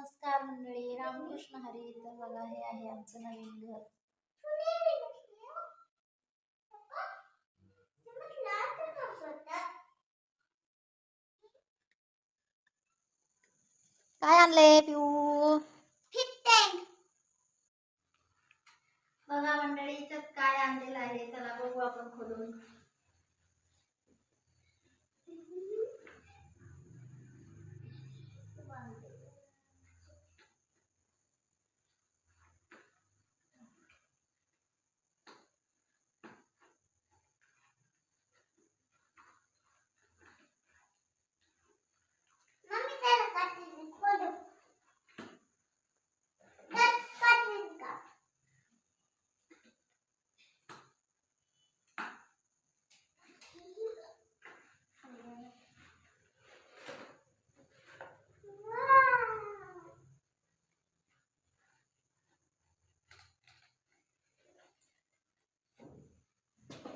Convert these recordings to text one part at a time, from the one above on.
नमस्कार मंडळी, रामकृष्ण हरी. तर बघा, हे आहे आमचं नवीन घर. काय आणलंय पिऊ? बघा मंडळी, इथं काय आणलेलं आहे, चला बघू आपण खोलून.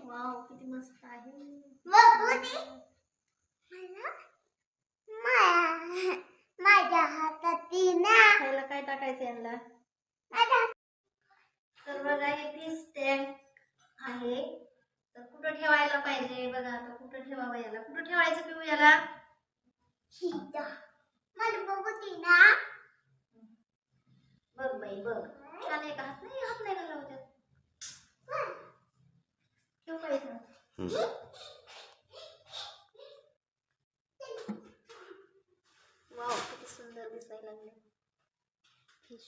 वाव, किती मस्त आहे. माझ्या हातात खायला काय टाकायचं यांना? तर बघा, हे पीस स्टँड आहे. तर कुठं ठेवायला पाहिजे बघा, आता कुठं ठेवावं याला, कुठं ठेवायचं पिऊ याला? बघ बाई बघ, छान आहे का? हात नाही घालावं त्यात. ठेव का इथं? वाव, किती सुंदर दिसायला लागले फिश.